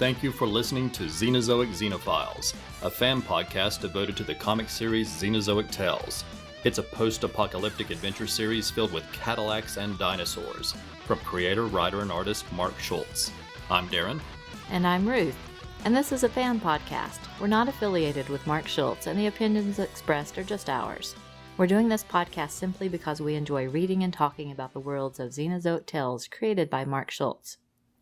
thank you for listening to Xenozoic Xenophiles, a fan podcast devoted to the comic series Xenozoic Tales. It's a post-apocalyptic adventure series filled with Cadillacs and dinosaurs, from creator, writer, and artist Mark Schultz. I'm Darren. And I'm Ruth. And this is a fan podcast. We're not affiliated with Mark Schultz, and the opinions expressed are just ours. We're doing this podcast simply because we enjoy reading and talking about the worlds of Xenozoic Tales created by Mark Schultz.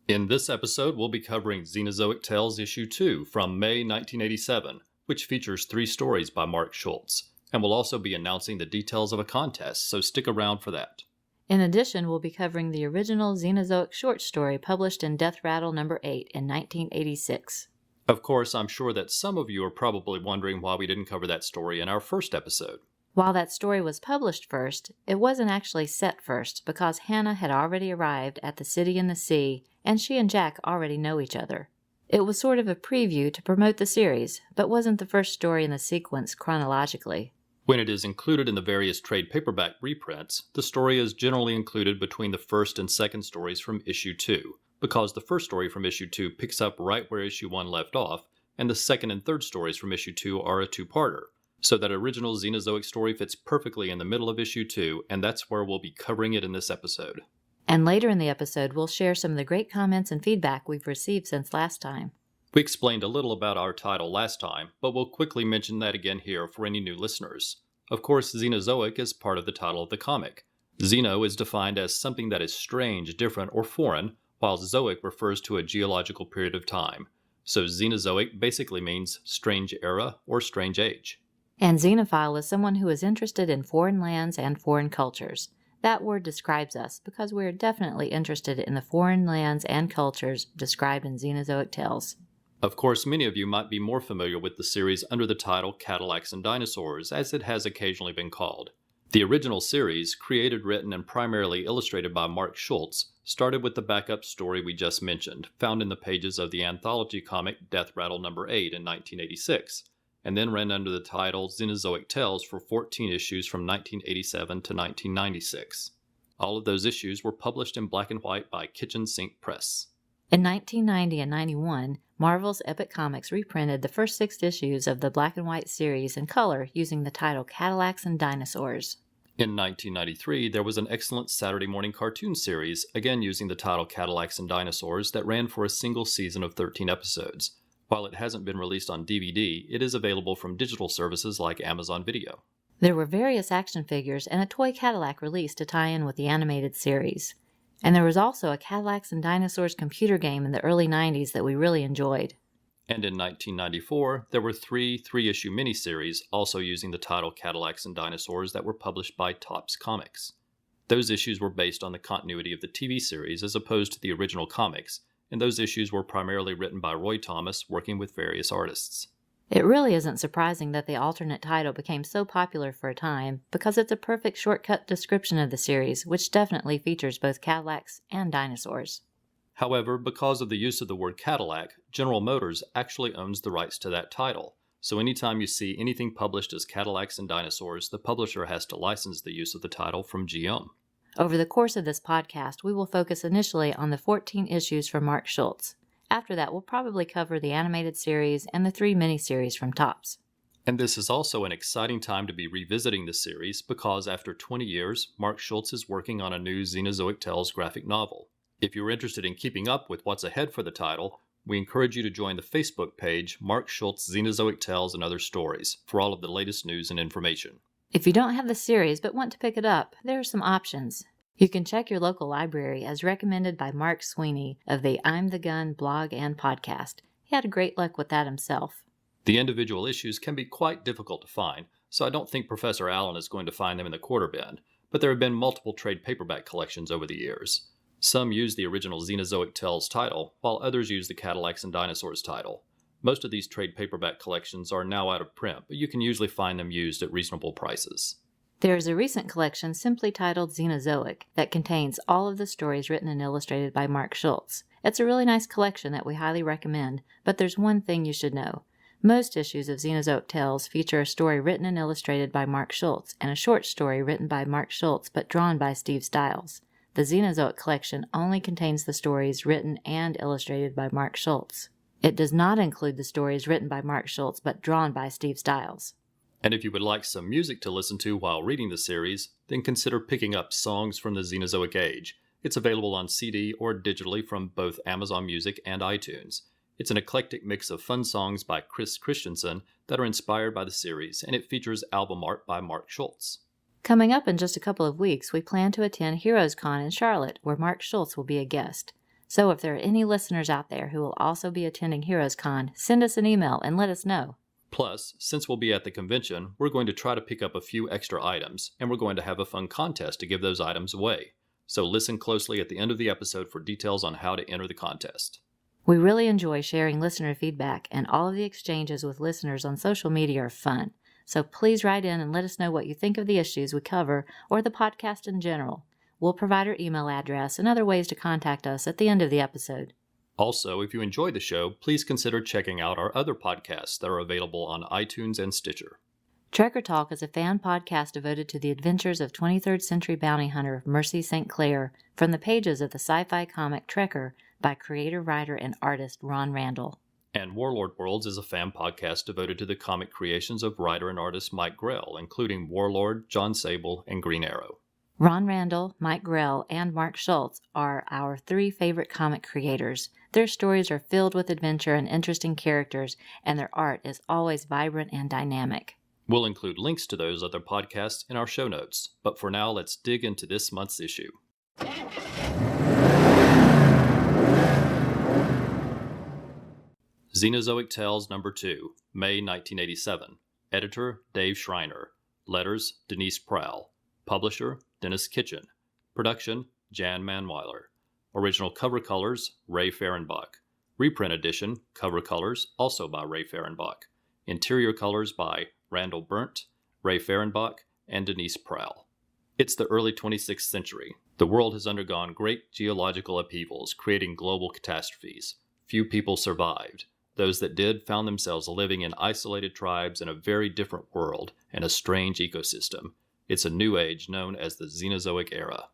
In this episode, we'll be covering Xenozoic Tales Issue 2 from May 1987, which features 3 stories by Mark Schultz. And we'll also be announcing the details of a contest, so stick around for that. In addition, we'll be covering the original Xenozoic short story published in Rattle No. 8 in 1986. Of course, I'm sure that some of you are probably wondering why we didn't cover that story in our first episode. While that story was published first, it wasn't actually set first because Hannah had already arrived at the City in the Sea, and she and Jack already know each other. It was sort of a preview to promote the series, but wasn't the first story in the sequence chronologically. When it is included in the various trade paperback reprints, the story is generally included between the first and second stories from Issue 2, because the first story from Issue 2 picks up right where Issue 1 left off, and the second and third stories from Issue 2 are a two-parter. So that original Xenozoic story fits perfectly in the middle of Issue 2, and that's where we'll be covering it in this episode. And later in the episode, we'll share some of the great comments and feedback we've received since last time. We explained a little about our title last time, but we'll quickly mention that again here for any new listeners. Of course, Xenozoic is part of the title of the comic. Xeno is defined as something that is strange, different, or foreign, while Zoic refers to a geological period of time. So Xenozoic basically means strange era or strange age. And xenophile is someone who is interested in foreign lands and foreign cultures. That word describes us because we're definitely interested in the foreign lands and cultures described in Xenozoic Tales. Of course, many of you might be more familiar with the series under the title Cadillacs and Dinosaurs, as it has occasionally been called. The original series, created, written, and primarily illustrated by Mark Schultz, started with the backup story we just mentioned, found in the pages of the anthology comic Rattle No. 8 in 1986, and then ran under the title Xenozoic Tales for 14 issues from 1987 to 1996. All of those issues were published in black and white by Kitchen Sink Press. In 1990 and 91, Marvel's Epic Comics reprinted the first 6 issues of the black and white series in color using the title Cadillacs and Dinosaurs. In 1993, there was an excellent Saturday morning cartoon series, again using the title Cadillacs and Dinosaurs, that ran for a single season of 13 episodes. While it hasn't been released on DVD, it is available from digital services like Amazon Video. There were various action figures and a toy Cadillac released to tie in with the animated series. And there was also a Cadillacs and Dinosaurs computer game in the early 90s that we really enjoyed. And in 1994, there were 3 3-issue miniseries also using the title Cadillacs and Dinosaurs that were published by Topps Comics. Those issues were based on the continuity of the TV series as opposed to the original comics, and those issues were primarily written by Roy Thomas working with various artists. It really isn't surprising that the alternate title became so popular for a time, because it's a perfect shortcut description of the series, which definitely features both Cadillacs and dinosaurs. However, because of the use of the word Cadillac, General Motors actually owns the rights to that title. So anytime you see anything published as Cadillacs and Dinosaurs, the publisher has to license the use of the title from GM. Over the course of this podcast, we will focus initially on the 14 issues from Mark Schultz. After that, we'll probably cover the animated series and the 3 miniseries from Topps. And this is also an exciting time to be revisiting the series because after 20 years, Mark Schultz is working on a new Xenozoic Tales graphic novel. If you're interested in keeping up with what's ahead for the title, we encourage you to join the Facebook page Mark Schultz Xenozoic Tales and Other Stories for all of the latest news and information. If you don't have the series but want to pick it up, there are some options. You can check your local library as recommended by Mark Sweeney of the I'm the Gun blog and podcast. He had great luck with that himself. The individual issues can be quite difficult to find, so I don't think Professor Allen is going to find them in the quarter bin, but there have been multiple trade paperback collections over the years. Some use the original Xenozoic Tales title, while others use the Cadillacs and Dinosaurs title. Most of these trade paperback collections are now out of print, but you can usually find them used at reasonable prices. There is a recent collection simply titled Xenozoic that contains all of the stories written and illustrated by Mark Schultz. It's a really nice collection that we highly recommend, but there's one thing you should know. Most issues of Xenozoic Tales feature a story written and illustrated by Mark Schultz and a short story written by Mark Schultz but drawn by Steve Stiles. The Xenozoic collection only contains the stories written and illustrated by Mark Schultz. It does not include the stories written by Mark Schultz but drawn by Steve Stiles. And if you would like some music to listen to while reading the series, then consider picking up Songs from the Xenozoic Age. It's available on CD or digitally from both Amazon Music and iTunes. It's an eclectic mix of fun songs by Chris Christensen that are inspired by the series, and it features album art by Mark Schultz. Coming up in just a couple of weeks, we plan to attend Heroes Con in Charlotte, where Mark Schultz will be a guest. So if there are any listeners out there who will also be attending Heroes Con, send us an email and let us know. Plus, since we'll be at the convention, we're going to try to pick up a few extra items, and we're going to have a fun contest to give those items away. So listen closely at the end of the episode for details on how to enter the contest. We really enjoy sharing listener feedback, and all of the exchanges with listeners on social media are fun. So please write in and let us know what you think of the issues we cover or the podcast in general. We'll provide our email address and other ways to contact us at the end of the episode. Also, if you enjoyed the show, please consider checking out our other podcasts that are available on iTunes and Stitcher. Trekker Talk is a fan podcast devoted to the adventures of 23rd century bounty hunter Mercy St. Clair from the pages of the sci-fi comic Trekker by creator, writer, and artist Ron Randall. And Warlord Worlds is a fan podcast devoted to the comic creations of writer and artist Mike Grell, including Warlord, John Sable, and Green Arrow. Ron Randall, Mike Grell, and Mark Schultz are our 3 favorite comic creators. Their stories are filled with adventure and interesting characters, and their art is always vibrant and dynamic. We'll include links to those other podcasts in our show notes, but for now, let's dig into this month's issue. Xenozoic Tales number 2, May 1987. Editor, Dave Schreiner. Letters, Denise Prowl. Publisher, Dennis Kitchen. Production, Jan Manweiler. Original cover colors, Ray Fehrenbach. Reprint edition, cover colors, also by Ray Fehrenbach. Interior colors by Randall Burnt, Ray Fehrenbach, and Denise Prowl. It's the early 26th century. The world has undergone great geological upheavals, creating global catastrophes. Few people survived. Those that did found themselves living in isolated tribes in a very different world and a strange ecosystem. It's a new age known as the Xenozoic era.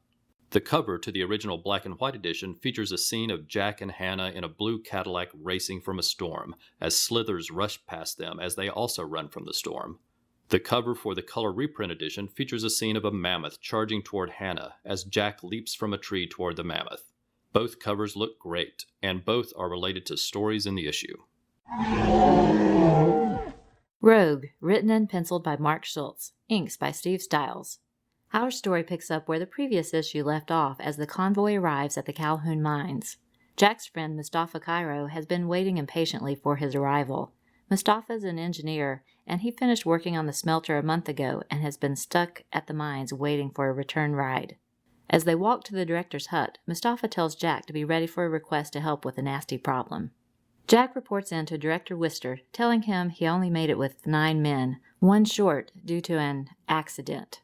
The cover to the original black and white edition features a scene of Jack and Hannah in a blue Cadillac racing from a storm, as slithers rush past them as they also run from the storm. The cover for the color reprint edition features a scene of a mammoth charging toward Hannah as Jack leaps from a tree toward the mammoth. Both covers look great, and both are related to stories in the issue. Rogue, written and penciled by Mark Schultz, inks by Steve Stiles. Our story picks up where the previous issue left off as the convoy arrives at the Calhoun mines. Jack's friend Mustafa Cairo has been waiting impatiently for his arrival. Mustafa is an engineer, and he finished working on the smelter a month ago and has been stuck at the mines waiting for a return ride. As they walk to the director's hut, Mustafa tells Jack to be ready for a request to help with a nasty problem. Jack reports in to Director Wister, telling him he only made it with 9 men, 1 short due to an accident.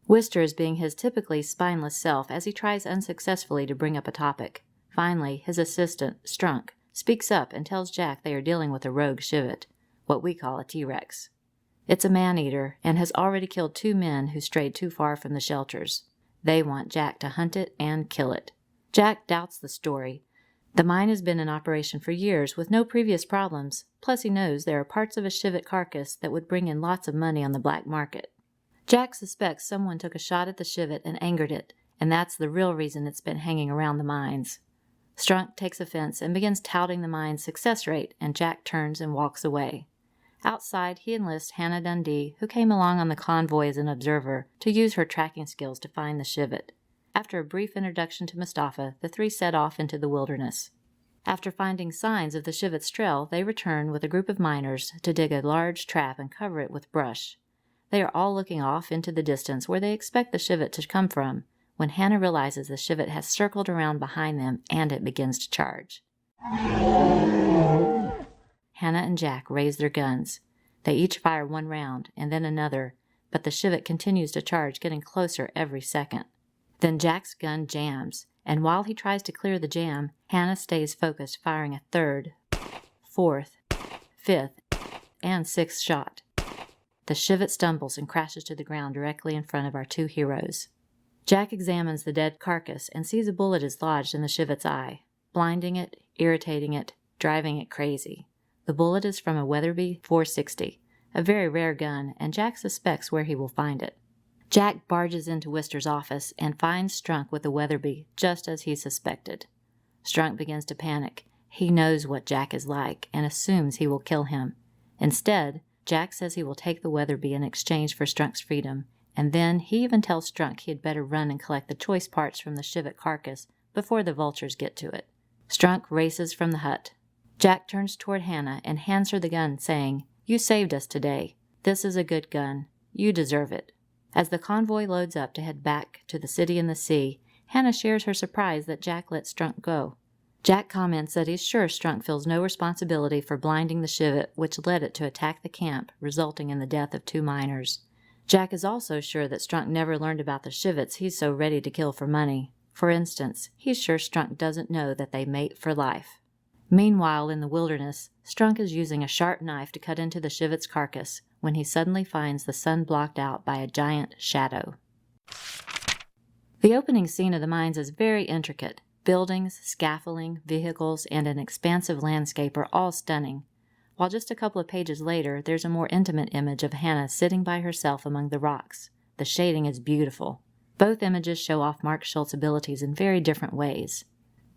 Wister is being his typically spineless self as he tries unsuccessfully to bring up a topic. Finally, his assistant, Strunk, speaks up and tells Jack they are dealing with a rogue Shivet, what we call a T-Rex. It's a man-eater and has already killed 2 men who strayed too far from the shelters. They want Jack to hunt it and kill it. Jack doubts the story. The mine has been in operation for years with no previous problems, plus he knows there are parts of a Shivet carcass that would bring in lots of money on the black market. Jack suspects someone took a shot at the Shivet and angered it, and that's the real reason it's been hanging around the mines. Strunk takes offense and begins touting the mine's success rate, and Jack turns and walks away. Outside, he enlists Hannah Dundee, who came along on the convoy as an observer, to use her tracking skills to find the Shivet. After a brief introduction to Mustafa, the 3 set off into the wilderness. After finding signs of the Shivet's trail, they return with a group of miners to dig a large trap and cover it with brush. They are all looking off into the distance where they expect the Shivet to come from, when Hannah realizes the Shivet has circled around behind them and it begins to charge. Hannah and Jack raise their guns. They each fire 1 round, and then another, but the Shivet continues to charge, getting closer every second. Then Jack's gun jams, and while he tries to clear the jam, Hannah stays focused, firing a 3rd, 4th, 5th, and 6th shot. The Shivet stumbles and crashes to the ground directly in front of our 2 heroes. Jack examines the dead carcass and sees a bullet is lodged in the Shivet's eye, blinding it, irritating it, driving it crazy. The bullet is from a Weatherby 460, a very rare gun, and Jack suspects where he will find it. Jack barges into Wister's office and finds Strunk with the Weatherby just as he suspected. Strunk begins to panic. He knows what Jack is like and assumes he will kill him. Instead, Jack says he will take the Weatherby in exchange for Strunk's freedom, and then he even tells Strunk he had better run and collect the choice parts from the Shivit carcass before the vultures get to it. Strunk races from the hut. Jack turns toward Hannah and hands her the gun, saying, "You saved us today. This is a good gun. You deserve it." As the convoy loads up to head back to the city in the sea, Hannah shares her surprise that Jack let Strunk go. Jack comments that he's sure Strunk feels no responsibility for blinding the Shivit, which led it to attack the camp, resulting in the death of 2 miners. Jack is also sure that Strunk never learned about the Shivits he's so ready to kill for money. For instance, he's sure Strunk doesn't know that they mate for life. Meanwhile, in the wilderness, Strunk is using a sharp knife to cut into the Shivit's carcass when he suddenly finds the sun blocked out by a giant shadow. The opening scene of the mines is very intricate. Buildings, scaffolding, vehicles, and an expansive landscape are all stunning. While just a couple of pages later, there's a more intimate image of Hannah sitting by herself among the rocks. The shading is beautiful. Both images show off Mark Schultz's abilities in very different ways.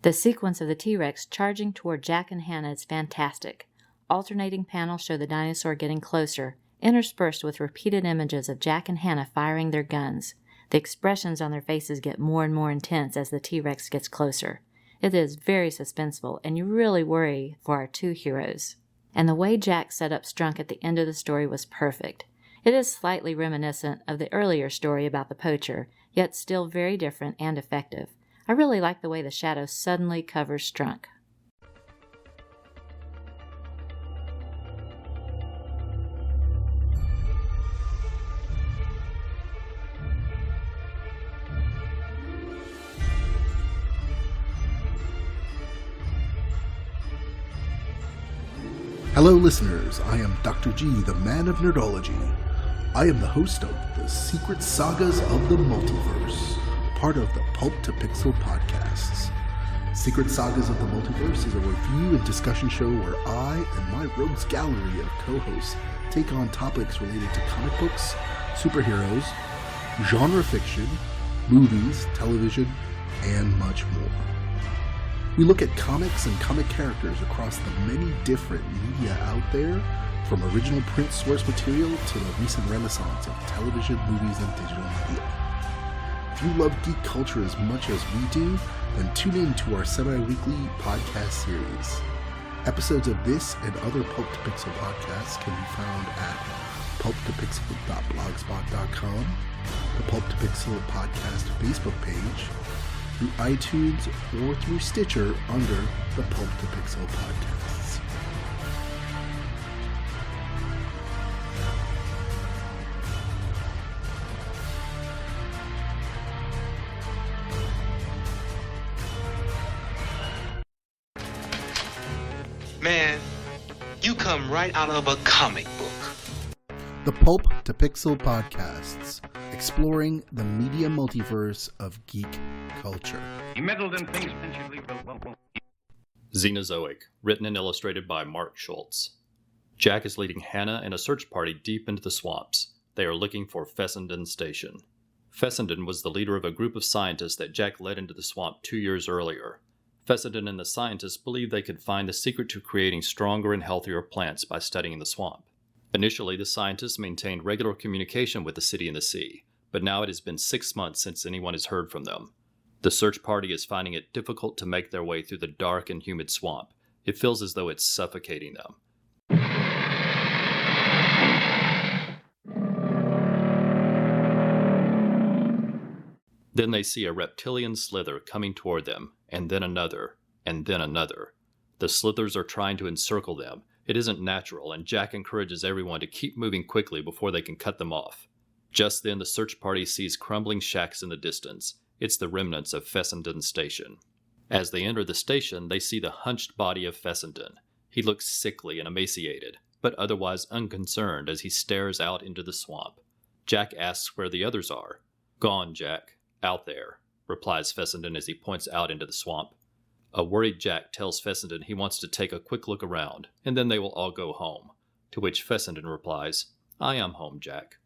The sequence of the T-Rex charging toward Jack and Hannah is fantastic. Alternating panels show the dinosaur getting closer, interspersed with repeated images of Jack and Hannah firing their guns. The expressions on their faces get more and more intense as the T-Rex gets closer. It is very suspenseful, and you really worry for our 2 heroes. And the way Jack set up Strunk at the end of the story was perfect. It is slightly reminiscent of the earlier story about the poacher, yet still very different and effective. I really like the way the shadow suddenly covers Strunk. Hello listeners, I am Dr. G, the man of nerdology. I am the host of the Secret Sagas of the Multiverse, part of the Pulp to Pixel podcasts. Secret Sagas of the Multiverse is a review and discussion show where I and my rogues gallery of co-hosts take on topics related to comic books, superheroes, genre fiction, movies, television, and much more. We look at comics and comic characters across the many different media out there, from original print source material to the recent renaissance of television, movies, and digital media. If you love geek culture as much as we do, then tune in to our semi-weekly podcast series. Episodes of this and other Pulp to Pixel podcasts can be found at pulptopixel.blogspot.com, the Pulp to Pixel podcast Facebook page, through iTunes or through Stitcher under the Pulp to Pixel podcasts. Man, you come right out of a comic book. The Pulp to Pixel podcasts, exploring the media multiverse of geek culture. He meddled in things potentially Xenozoic, written and illustrated by Mark Schultz. Jack is leading Hannah and a search party deep into the swamps. They are looking for Fessenden Station. Fessenden was the leader of a group of scientists that Jack led into the swamp 2 years earlier. Fessenden and the scientists believed they could find the secret to creating stronger and healthier plants by studying the swamp. Initially, the scientists maintained regular communication with the city and the sea, but now it has been 6 months since anyone has heard from them. The search party is finding it difficult to make their way through the dark and humid swamp. It feels as though it's suffocating them. Then they see a reptilian slither coming toward them, and then another, and then another. The slithers are trying to encircle them. It isn't natural, and Jack encourages everyone to keep moving quickly before they can cut them off. Just then, the search party sees crumbling shacks in the distance. It's the remnants of Fessenden Station. As they enter the station, they see the hunched body of Fessenden. He looks sickly and emaciated, but otherwise unconcerned as he stares out into the swamp. Jack asks where the others are. "Gone, Jack. Out there," replies Fessenden as he points out into the swamp. A worried Jack tells Fessenden he wants to take a quick look around, and then they will all go home, to which Fessenden replies, "I am home, Jack."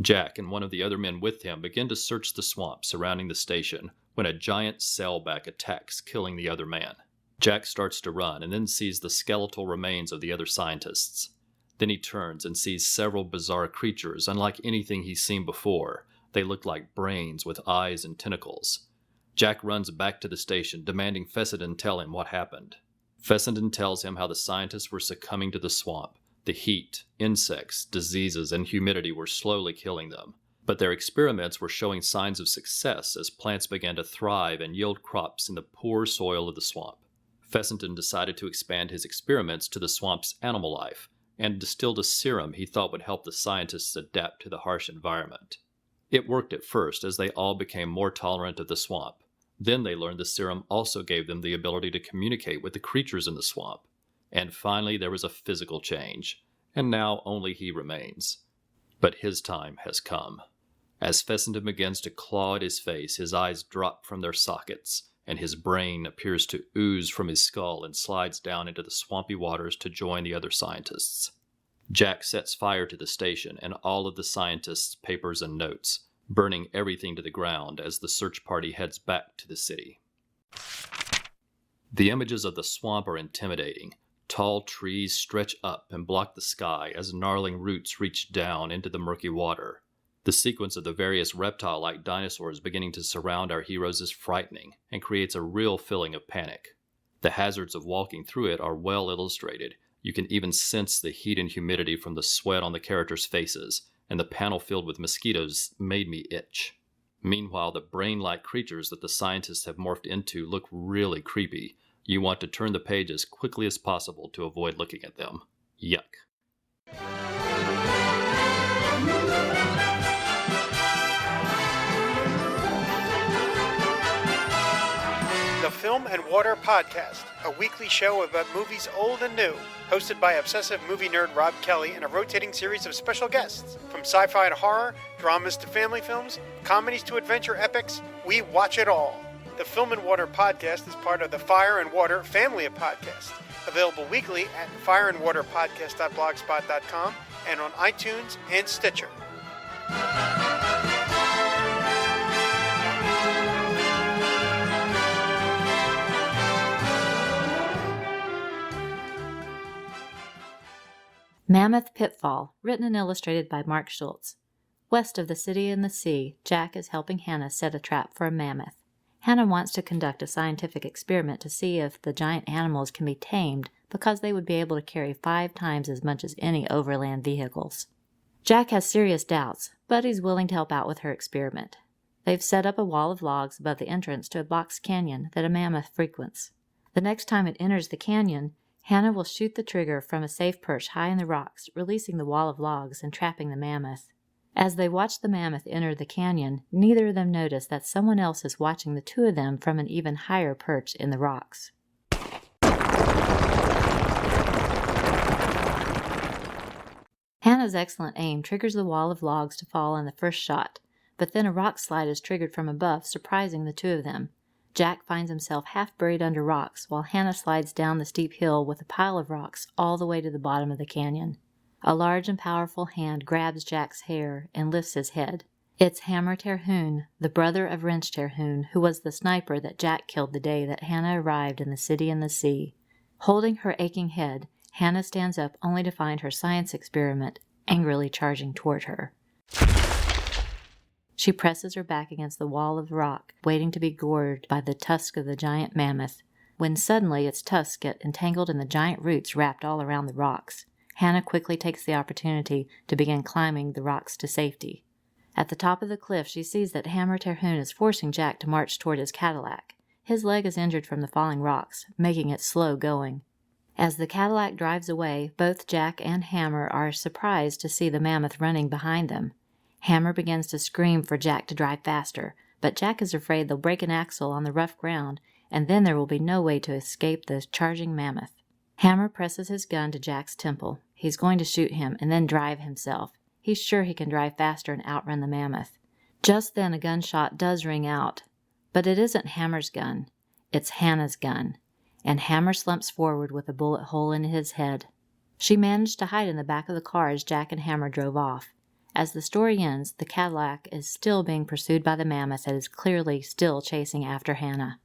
Jack and one of the other men with him begin to search the swamp surrounding the station when a giant sailback attacks, killing the other man. Jack starts to run and then sees the skeletal remains of the other scientists. Then he turns and sees several bizarre creatures unlike anything he's seen before. They look like brains with eyes and tentacles. Jack runs back to the station, demanding Fessenden tell him what happened. Fessenden tells him how the scientists were succumbing to the swamp. The heat, insects, diseases, and humidity were slowly killing them. But their experiments were showing signs of success as plants began to thrive and yield crops in the poor soil of the swamp. Fessenden decided to expand his experiments to the swamp's animal life and distilled a serum he thought would help the scientists adapt to the harsh environment. It worked at first as they all became more tolerant of the swamp. Then they learned the serum also gave them the ability to communicate with the creatures in the swamp. And finally there was a physical change, and now only he remains. But his time has come. As Fessenden begins to claw at his face, his eyes drop from their sockets, and his brain appears to ooze from his skull and slides down into the swampy waters to join the other scientists. Jack sets fire to the station and all of the scientists' papers and notes, burning everything to the ground as the search party heads back to the city. The images of the swamp are intimidating. Tall trees stretch up and block the sky as gnarling roots reach down into the murky water. The sequence of the various reptile-like dinosaurs beginning to surround our heroes is frightening and creates a real feeling of panic. The hazards of walking through it are well illustrated. You can even sense the heat and humidity from the sweat on the characters' faces, and the panel filled with mosquitoes made me itch. Meanwhile, the brain-like creatures that the scientists have morphed into look really creepy. You want to turn the page as quickly as possible to avoid looking at them. Yuck. The Film and Water Podcast, a weekly show about movies old and new, hosted by obsessive movie nerd Rob Kelly and a rotating series of special guests. From sci-fi to horror, dramas to family films, comedies to adventure epics, we watch it all. The Film and Water Podcast is part of the Fire and Water family of podcasts, available weekly at fireandwaterpodcast.blogspot.com and on iTunes and Stitcher. Mammoth Pitfall, written and illustrated by Mark Schultz. West of the city and the sea, Jack is helping Hannah set a trap for a mammoth. Hannah wants to conduct a scientific experiment to see if the giant animals can be tamed because they would be able to carry 5 times as much as any overland vehicles. Jack has serious doubts, but he's willing to help out with her experiment. They've set up a wall of logs above the entrance to a box canyon that a mammoth frequents. The next time it enters the canyon, Hannah will shoot the trigger from a safe perch high in the rocks, releasing the wall of logs and trapping the mammoth. As they watch the mammoth enter the canyon, neither of them notice that someone else is watching the two of them from an even higher perch in the rocks. Hannah's excellent aim triggers the wall of logs to fall in the first shot, but then a rock slide is triggered from above, surprising the two of them. Jack finds himself half buried under rocks, while Hannah slides down the steep hill with a pile of rocks all the way to the bottom of the canyon. A large and powerful hand grabs Jack's hair and lifts his head. It's Hammer Terhune, the brother of Wrench Terhune, who was the sniper that Jack killed the day that Hannah arrived in the city and the sea. Holding her aching head, Hannah stands up only to find her science experiment angrily charging toward her. She presses her back against the wall of rock, waiting to be gored by the tusk of the giant mammoth, when suddenly its tusks get entangled in the giant roots wrapped all around the rocks. Hannah quickly takes the opportunity to begin climbing the rocks to safety. At the top of the cliff, she sees that Hammer Terhune is forcing Jack to march toward his Cadillac. His leg is injured from the falling rocks, making it slow going. As the Cadillac drives away, both Jack and Hammer are surprised to see the mammoth running behind them. Hammer begins to scream for Jack to drive faster, but Jack is afraid they'll break an axle on the rough ground, and then there will be no way to escape the charging mammoth. Hammer presses his gun to Jack's temple. He's going to shoot him and then drive himself. He's sure he can drive faster and outrun the mammoth. Just then a gunshot does ring out, but it isn't Hammer's gun. It's Hannah's gun. and Hammer slumps forward with a bullet hole in his head. She managed to hide in the back of the car as Jack and Hammer drove off. As the story ends, the Cadillac is still being pursued by the mammoth that is clearly still chasing after Hannah.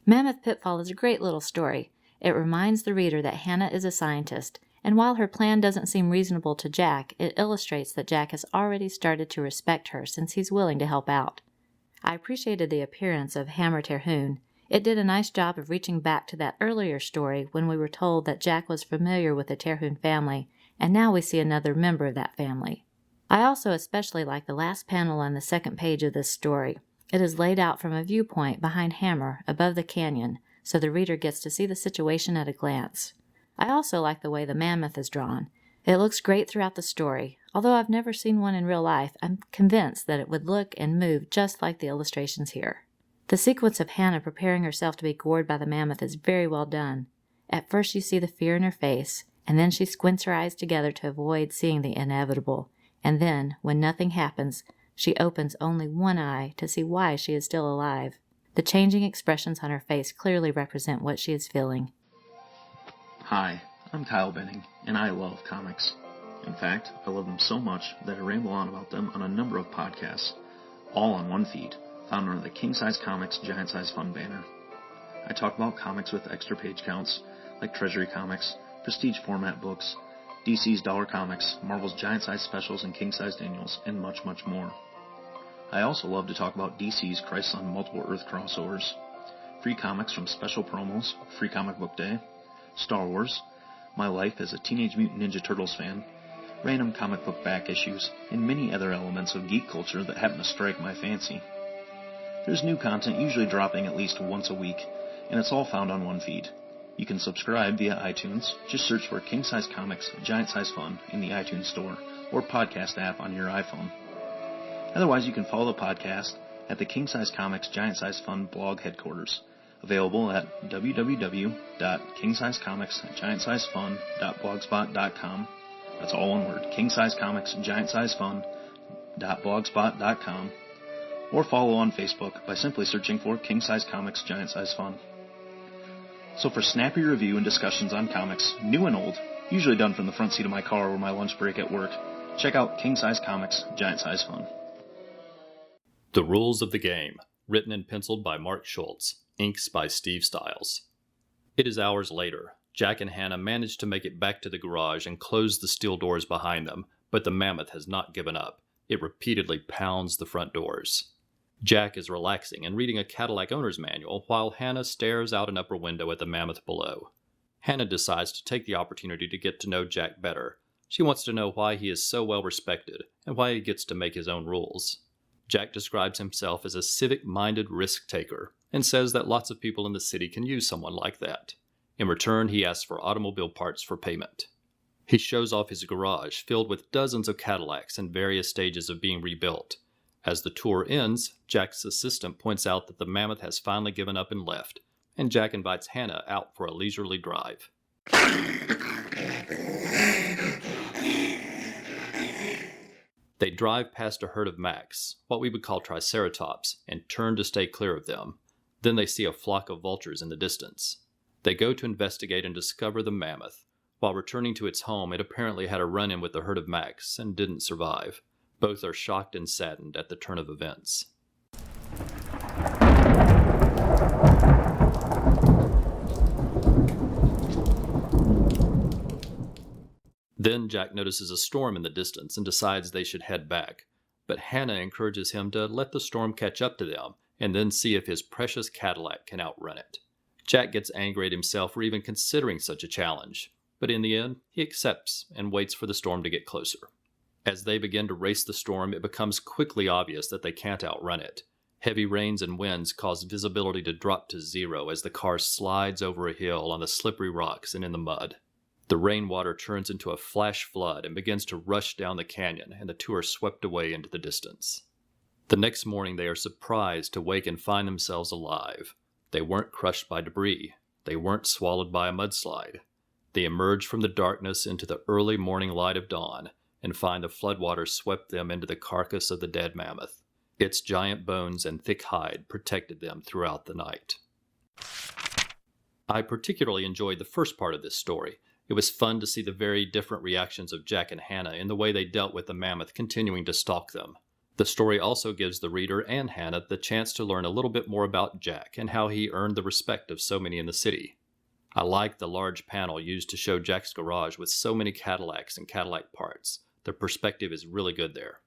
Mammoth Pitfall is a great little story. It reminds the reader that Hannah is a scientist, and while her plan doesn't seem reasonable to Jack, it illustrates that Jack has already started to respect her since he's willing to help out. I appreciated the appearance of Hammer Terhune. It did a nice job of reaching back to that earlier story when we were told that Jack was familiar with the Terhune family, and now we see another member of that family. I also especially like the last panel on the second page of this story. It is laid out from a viewpoint behind Hammer above the canyon, so the reader gets to see the situation at a glance. I also like the way the mammoth is drawn. It looks great throughout the story. Although I've never seen one in real life, I'm convinced that it would look and move just like the illustrations here. The sequence of Hannah preparing herself to be gored by the mammoth is very well done. At first you see the fear in her face, and then she squints her eyes together to avoid seeing the inevitable. And then, when nothing happens, she opens only one eye to see why she is still alive. The changing expressions on her face clearly represent what she is feeling. Hi, I'm Kyle Benning, and I love comics. In fact, I love them so much that I ramble on about them on a number of podcasts, all on one feed, found under the King Size Comics Giant Size Fun banner. I talk about comics with extra page counts, like Treasury Comics, Prestige format books, DC's Dollar Comics, Marvel's Giant Size Specials and King Size Daniels, and much, much more. I also love to talk about DC's Crisis on Multiple Earth crossovers, free comics from special promos, Free Comic Book Day, Star Wars, my life as a Teenage Mutant Ninja Turtles fan, random comic book back issues, and many other elements of geek culture that happen to strike my fancy. There's new content usually dropping at least once a week, and it's all found on one feed. You can subscribe via iTunes. Just search for King Size Comics Giant Size Fun in the iTunes Store or podcast app on your iPhone. Otherwise, you can follow the podcast at the King Size Comics Giant Size Fun blog headquarters, available at www.kingsizecomicsgiantsizefun.blogspot.com. That's all one word, kingsizecomicsgiantsizefun.blogspot.com, or follow on Facebook by simply searching for King Size Comics Giant Size Fun. So for snappy review and discussions on comics, new and old, usually done from the front seat of my car or my lunch break at work, check out King Size Comics Giant Size Fun. The Rules of the Game, written and penciled by Mark Schultz, inks by Steve Stiles. It is hours later. Jack and Hannah manage to make it back to the garage and close the steel doors behind them, but the mammoth has not given up. It repeatedly pounds the front doors. Jack is relaxing and reading a Cadillac owner's manual while Hannah stares out an upper window at the mammoth below. Hannah decides to take the opportunity to get to know Jack better. She wants to know why he is so well respected and why he gets to make his own rules. Jack describes himself as a civic-minded risk-taker and says that lots of people in the city can use someone like that. In return, he asks for automobile parts for payment. He shows off his garage filled with dozens of Cadillacs in various stages of being rebuilt. As the tour ends, Jack's assistant points out that the mammoth has finally given up and left, and Jack invites Hannah out for a leisurely drive. They drive past a herd of Macs, what we would call Triceratops, and turn to stay clear of them. Then they see a flock of vultures in the distance. They go to investigate and discover the mammoth. While returning to its home, it apparently had a run-in with the herd of Macs and didn't survive. Both are shocked and saddened at the turn of events. Then Jack notices a storm in the distance and decides they should head back. But Hannah encourages him to let the storm catch up to them and then see if his precious Cadillac can outrun it. Jack gets angry at himself for even considering such a challenge, but in the end, he accepts and waits for the storm to get closer. As they begin to race the storm, it becomes quickly obvious that they can't outrun it. Heavy rains and winds cause visibility to drop to zero as the car slides over a hill on the slippery rocks and in the mud. The rainwater turns into a flash flood and begins to rush down the canyon, and the two are swept away into the distance. The next morning, they are surprised to wake and find themselves alive. They weren't crushed by debris. They weren't swallowed by a mudslide. They emerge from the darkness into the early morning light of dawn and find the floodwaters swept them into the carcass of the dead mammoth. Its giant bones and thick hide protected them throughout the night. I particularly enjoyed the first part of this story. It was fun to see the very different reactions of Jack and Hannah in the way they dealt with the mammoth continuing to stalk them. The story also gives the reader and Hannah the chance to learn a little bit more about Jack and how he earned the respect of so many in the city. I like the large panel used to show Jack's garage with so many Cadillacs and Cadillac parts. The perspective is really good there.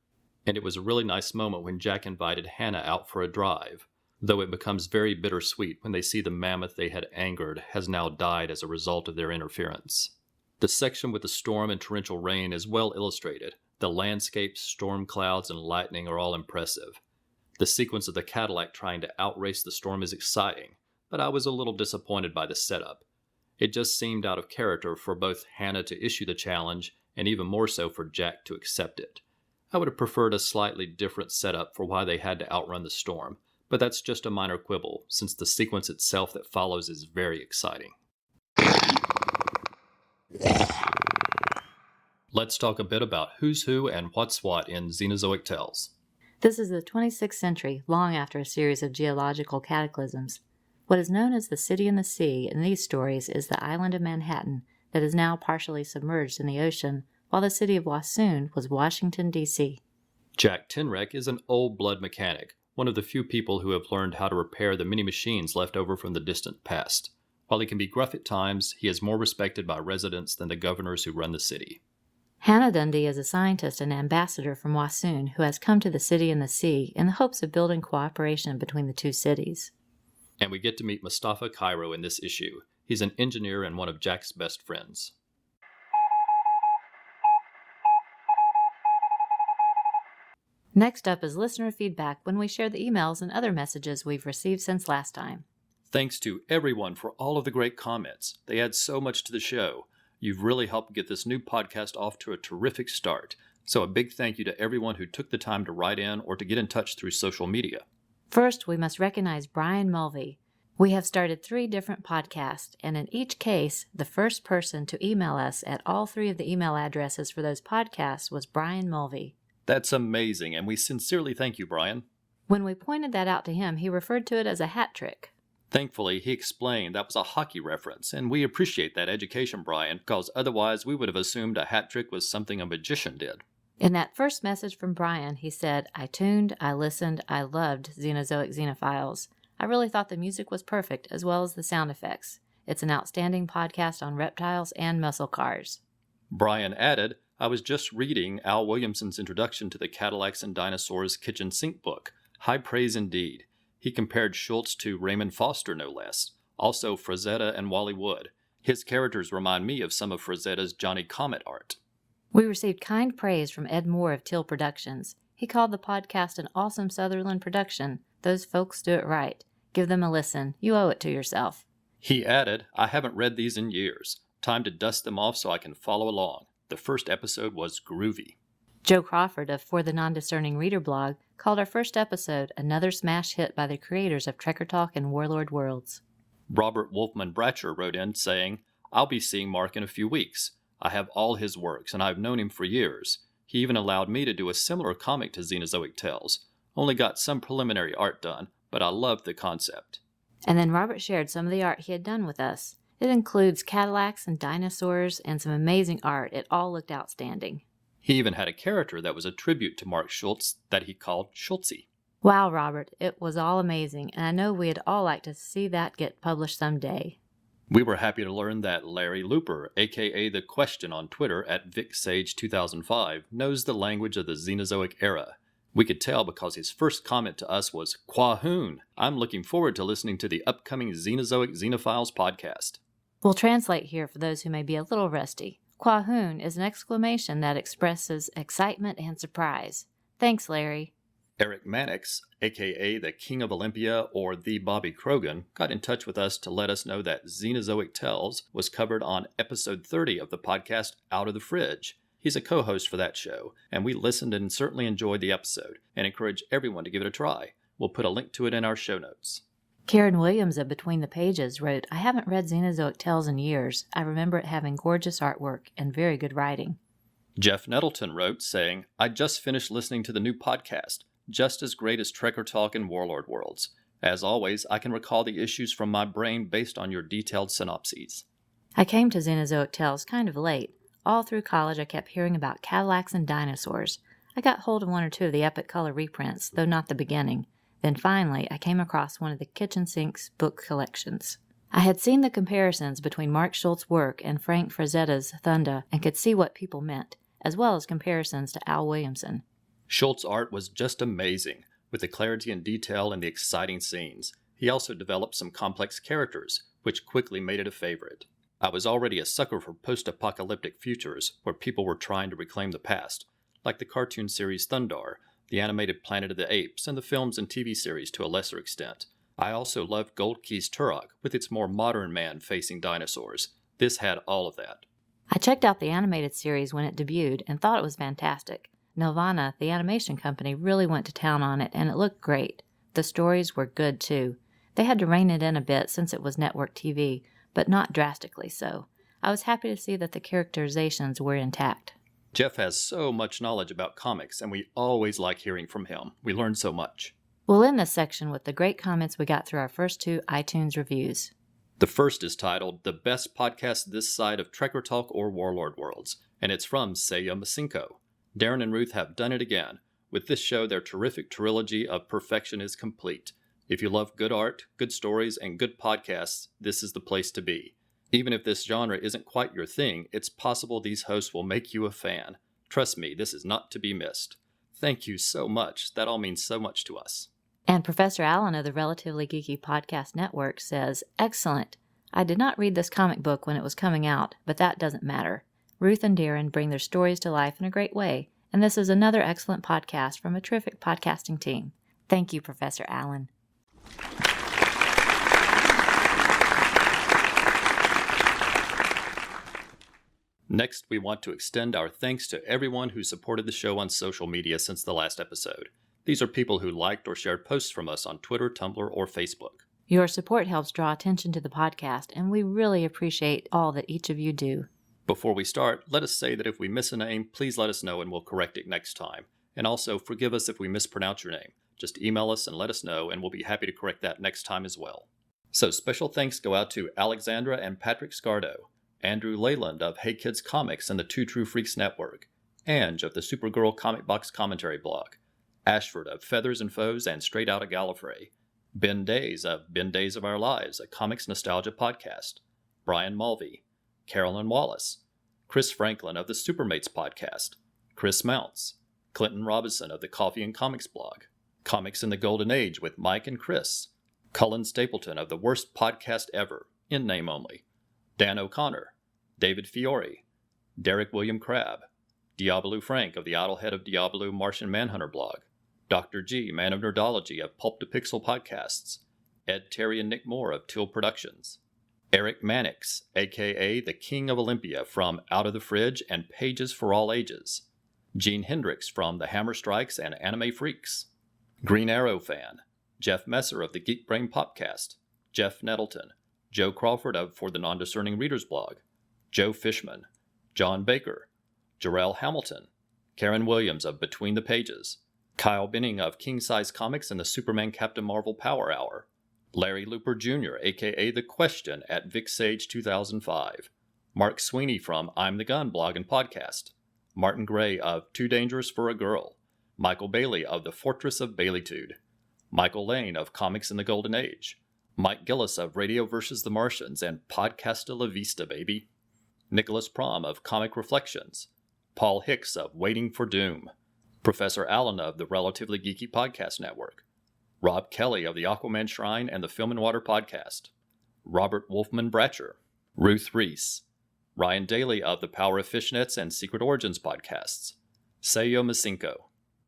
And it was a really nice moment when Jack invited Hannah out for a drive, though it becomes very bittersweet when they see the mammoth they had angered has now died as a result of their interference. The section with the storm and torrential rain is well illustrated. The landscapes, storm clouds, and lightning are all impressive. The sequence of the Cadillac trying to outrace the storm is exciting, but I was a little disappointed by the setup. It just seemed out of character for both Hannah to issue the challenge and even more so for Jack to accept it. I would have preferred a slightly different setup for why they had to outrun the storm, but that's just a minor quibble, since the sequence itself that follows is very exciting. Let's talk a bit about who's who and what's what in Xenozoic Tales. This is the 26th century, long after a series of geological cataclysms. What is known as the City in the Sea in these stories is the island of Manhattan that is now partially submerged in the ocean, while the city of Wassoon was Washington, D.C. Jack Tenrek is an old-blood mechanic, one of the few people who have learned how to repair the many machines left over from the distant past. While he can be gruff at times, he is more respected by residents than the governors who run the city. Hannah Dundee is a scientist and ambassador from Wassoon who has come to the City in the Sea in the hopes of building cooperation between the two cities. And we get to meet Mustafa Cairo in this issue. He's an engineer and one of Jack's best friends. Next up is listener feedback when we share the emails and other messages we've received since last time. Thanks to everyone for all of the great comments. They add so much to the show. You've really helped get this new podcast off to a terrific start. So a big thank you to everyone who took the time to write in or to get in touch through social media. First, we must recognize Brian Mulvey. We have started 3 different podcasts, and in each case, the first person to email us at all 3 of the email addresses for those podcasts was Brian Mulvey. That's amazing, and we sincerely thank you, Brian. When we pointed that out to him, he referred to it as a hat trick. Thankfully, he explained that was a hockey reference, and we appreciate that education, Brian, because otherwise we would have assumed a hat trick was something a magician did. In that first message from Brian, he said, I tuned, I listened, I loved Xenozoic Xenophiles. I really thought the music was perfect, as well as the sound effects. It's an outstanding podcast on reptiles and muscle cars. Brian added, I was just reading Al Williamson's introduction to the Cadillacs and Dinosaurs kitchen sink book. High praise indeed. He compared Schultz to Raymond Foster, no less. Also Frazetta and Wally Wood. His characters remind me of some of Frazetta's Johnny Comet art. We received kind praise from Ed Moore of Till Productions. He called the podcast an awesome Sutherland production. Those folks do it right. Give them a listen. You owe it to yourself. He added, I haven't read these in years. Time to dust them off so I can follow along. The first episode was groovy. Joe Crawford of For the Non-Discerning Reader blog called our first episode another smash hit by the creators of Trekker Talk and Warlord Worlds. Robert Wolfman Bratcher wrote in saying, I'll be seeing Mark in a few weeks. I have all his works, and I've known him for years. He even allowed me to do a similar comic to Xenozoic Tales. Only got some preliminary art done, but I loved the concept. And then Robert shared some of the art he had done with us. It includes Cadillacs and dinosaurs and some amazing art. It all looked outstanding. He even had a character that was a tribute to Mark Schultz that he called Schultzy. Wow, Robert, it was all amazing, and I know we'd all like to see that get published someday. We were happy to learn that Larry Looper, aka The Question on Twitter at VicSage2005, knows the language of the Xenozoic era. We could tell because his first comment to us was, Quahoon! I'm looking forward to listening to the upcoming Xenozoic Xenophiles podcast. We'll translate here for those who may be a little rusty. Quahoon is an exclamation that expresses excitement and surprise. Thanks, Larry. Eric Mannix, aka the King of Olympia or the Bobby Krogan, got in touch with us to let us know that Xenozoic Tales was covered on episode 30 of the podcast Out of the Fridge. He's a co-host for that show, and we listened and certainly enjoyed the episode, and encourage everyone to give it a try. We'll put a link to it in our show notes. Karen Williams of Between the Pages wrote, I haven't read Xenozoic Tales in years. I remember it having gorgeous artwork and very good writing. Jeff Nettleton wrote, saying, I just finished listening to the new podcast, just as great as Trekker Talk and Warlord Worlds. As always, I can recall the issues from my brain based on your detailed synopses. I came to Xenozoic Tales kind of late. All through college I kept hearing about Cadillacs and dinosaurs. I got hold of one or two of the Epic Color reprints, though not the beginning. Then finally I came across one of the kitchen sinks book collections. I had seen the comparisons between Mark Schultz's work and Frank Frazetta's Thunda and could see what people meant, as well as comparisons to Al Williamson. Schultz's art was just amazing, with the clarity and detail and the exciting scenes. He also developed some complex characters, which quickly made it a favorite. I was already a sucker for post-apocalyptic futures where people were trying to reclaim the past, like the cartoon series Thundar, the animated Planet of the Apes, and the films and TV series to a lesser extent. I also loved Gold Key's Turok, with its more modern man facing dinosaurs. This had all of that. I checked out the animated series when it debuted and thought it was fantastic. Nelvana, the animation company, really went to town on it, and it looked great. The stories were good, too. They had to rein it in a bit since it was network TV, but not drastically so. I was happy to see that the characterizations were intact. Jeff has so much knowledge about comics, and we always like hearing from him. We learn so much. We'll end this section with the great comments we got through our first 2 iTunes reviews. The first is titled, The Best Podcast This Side of Trekker Talk or Warlord Worlds, and it's from Seiya Masinko. Darren and Ruth have done it again. With this show, their terrific trilogy of perfection is complete. If you love good art, good stories, and good podcasts, this is the place to be. Even if this genre isn't quite your thing, it's possible these hosts will make you a fan. Trust me, this is not to be missed. Thank you so much. That all means so much to us. And Professor Allen of the Relatively Geeky Podcast Network says, Excellent. I did not read this comic book when it was coming out, but that doesn't matter. Ruth and Darren bring their stories to life in a great way, and this is another excellent podcast from a terrific podcasting team. Thank you, Professor Allen. Next, we want to extend our thanks to everyone who supported the show on social media since the last episode. These are people who liked or shared posts from us on Twitter, Tumblr, or Facebook. Your support helps draw attention to the podcast, and we really appreciate all that each of you do. Before we start, let us say that if we miss a name, please let us know and we'll correct it next time. And also, forgive us if we mispronounce your name. Just email us and let us know, and we'll be happy to correct that next time as well. So special thanks go out to Alexandra and Patrick Scardo, Andrew Leyland of Hey Kids Comics and the Two True Freaks Network, Ange of the Supergirl Comic Box Commentary Blog, Ashford of Feathers and Foes and Straight Outta Gallifrey, Ben Days of Ben Days of Our Lives, a comics nostalgia podcast, Brian Mulvey, Carolyn Wallace, Chris Franklin of the Supermates podcast, Chris Mounts, Clinton Robinson of the Coffee and Comics blog, Comics in the Golden Age with Mike and Chris, Cullen Stapleton of the Worst Podcast Ever, in name only, Dan O'Connor, David Fiore, Derek William Crabb, Diablo Frank of the Idlehead of Diablo Martian Manhunter blog, Dr. G, Man of Nerdology of Pulp to Pixel podcasts, Ed Terry and Nick Moore of Till Productions, Eric Mannix, a.k.a. the King of Olympia from Out of the Fridge and Pages for All Ages, Gene Hendricks from The Hammer Strikes and Anime Freaks, Green Arrow fan, Jeff Messer of the Geek Brain Popcast, Jeff Nettleton, Joe Crawford of For the Non-Discerning Readers blog, Joe Fishman, John Baker, Jarrell Hamilton, Karen Williams of Between the Pages, Kyle Benning of King Size Comics and the Superman Captain Marvel Power Hour, Larry Looper Jr., a.k.a. The Question at VicSage 2005, Mark Sweeney from I'm the Gun blog and podcast, Martin Gray of Too Dangerous for a Girl, Michael Bailey of The Fortress of Baileytude, Michael Lane of Comics in the Golden Age, Mike Gillis of Radio vs. the Martians and Podcasta La Vista, baby, Nicholas Prom of Comic Reflections, Paul Hicks of Waiting for Doom, Professor Allen of the Relatively Geeky Podcast Network, Rob Kelly of the Aquaman Shrine and the Film and Water Podcast, Robert Wolfman Bratcher, Ruth Reese, Ryan Daly of the Power of Fishnets and Secret Origins podcasts, Seiyo Masinko,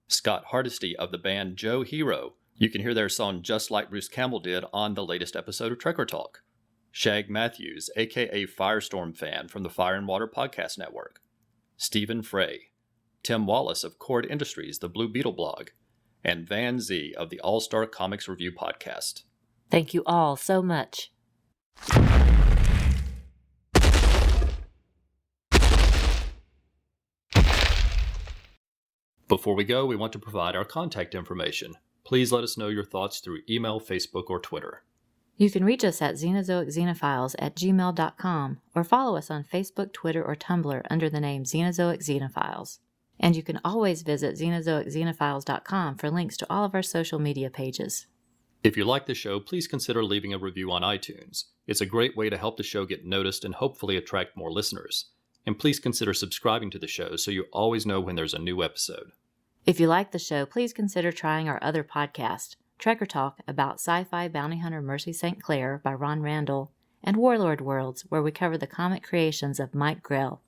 Scott Hardesty of the band Joe Hero. You can hear their song Just Like Bruce Campbell did on the latest episode of Trekker Talk, Shag Matthews, a.k.a. Firestorm fan from the Fire and Water Podcast Network, Stephen Frey, Tim Wallace of Cord Industries, the Blue Beetle blog, and Van Z of the All-Star Comics Review podcast. Thank you all so much. Before we go, we want to provide our contact information. Please let us know your thoughts through email, Facebook, or Twitter. You can reach us at Xenozoic Xenophiles at gmail.com or follow us on Facebook, Twitter, or Tumblr under the name Xenozoic Xenophiles. And you can always visit xenozoicxenophiles.com for links to all of our social media pages. If you like the show, please consider leaving a review on iTunes. It's a great way to help the show get noticed and hopefully attract more listeners. And please consider subscribing to the show so you always know when there's a new episode. If you like the show, please consider trying our other podcast, Trekker Talk, about sci-fi bounty hunter Mercy St. Clair by Ron Randall, and Warlord Worlds, where we cover the comic creations of Mike Grell.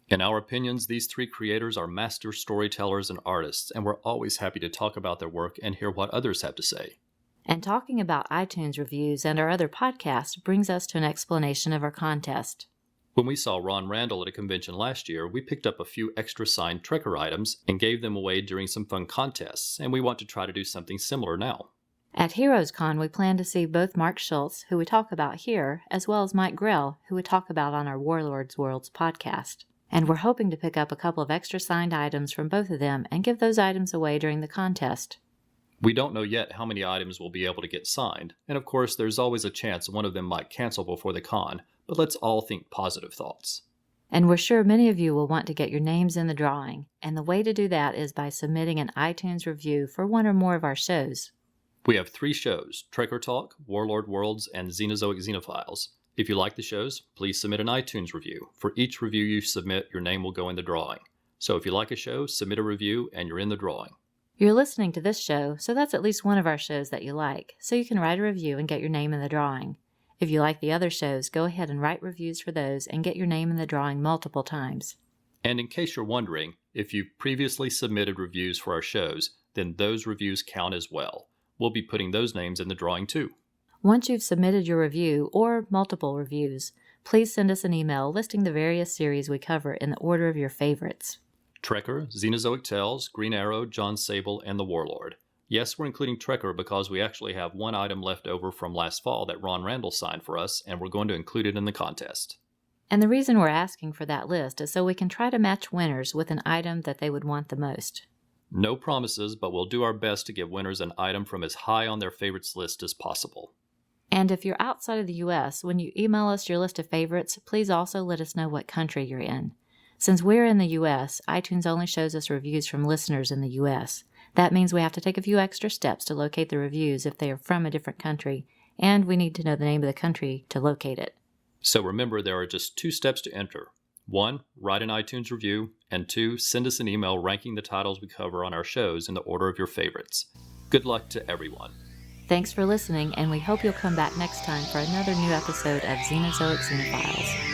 In our opinions, these three creators are master storytellers and artists, and we're always happy to talk about their work and hear what others have to say. And talking about iTunes reviews and our other podcasts brings us to an explanation of our contest. When we saw Ron Randall at a convention last year, we picked up a few extra signed Trekker items and gave them away during some fun contests, and we want to try to do something similar now. At Heroes Con, we plan to see both Mark Schultz, who we talk about here, as well as Mike Grell, who we talk about on our Warlords Worlds podcast. And we're hoping to pick up a couple of extra signed items from both of them and give those items away during the contest. We don't know yet how many items we'll be able to get signed, and of course there's always a chance one of them might cancel before the con, but let's all think positive thoughts. And we're sure many of you will want to get your names in the drawing, and the way to do that is by submitting an iTunes review for one or more of our shows. We have 3 shows, Trekker Talk, Warlord Worlds, and Xenozoic Xenophiles. If you like the shows, please submit an iTunes review. For each review you submit, your name will go in the drawing. So if you like a show, submit a review and you're in the drawing. You're listening to this show, so that's at least one of our shows that you like, so you can write a review and get your name in the drawing. If you like the other shows, go ahead and write reviews for those and get your name in the drawing multiple times. And in case you're wondering, if you've previously submitted reviews for our shows, then those reviews count as well. We'll be putting those names in the drawing too. Once you've submitted your review, or multiple reviews, please send us an email listing the various series we cover in the order of your favorites. Trekker, Xenozoic Tales, Green Arrow, John Sable, and the Warlord. Yes, we're including Trekker because we actually have one item left over from last fall that Ron Randall signed for us, and we're going to include it in the contest. And the reason we're asking for that list is so we can try to match winners with an item that they would want the most. No promises, but we'll do our best to give winners an item from as high on their favorites list as possible. And if you're outside of the U.S., when you email us your list of favorites, please also let us know what country you're in. Since we're in the U.S., iTunes only shows us reviews from listeners in the U.S. That means we have to take a few extra steps to locate the reviews if they are from a different country, and we need to know the name of the country to locate it. So remember, there are just 2 steps to enter. 1, write an iTunes review, and 2, send us an email ranking the titles we cover on our shows in the order of your favorites. Good luck to everyone. Thanks for listening, and we hope you'll come back next time for another new episode of Xenozoic Xenophiles.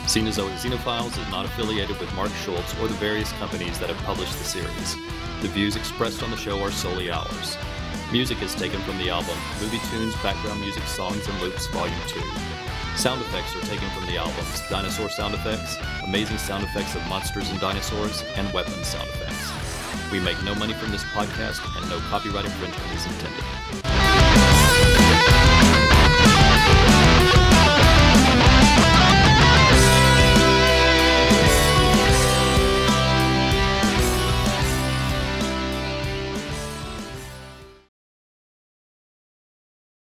Xenozoic Xenophiles is not affiliated with Mark Schultz or the various companies that have published the series. The views expressed on the show are solely ours. Music is taken from the album Movie Tunes, Background Music, Songs and Loops, Volume 2. Sound effects are taken from the albums Dinosaur Sound Effects, Amazing Sound Effects of Monsters and Dinosaurs, and Weapons Sound Effects. We make no money from this podcast, and no copyright infringement is intended.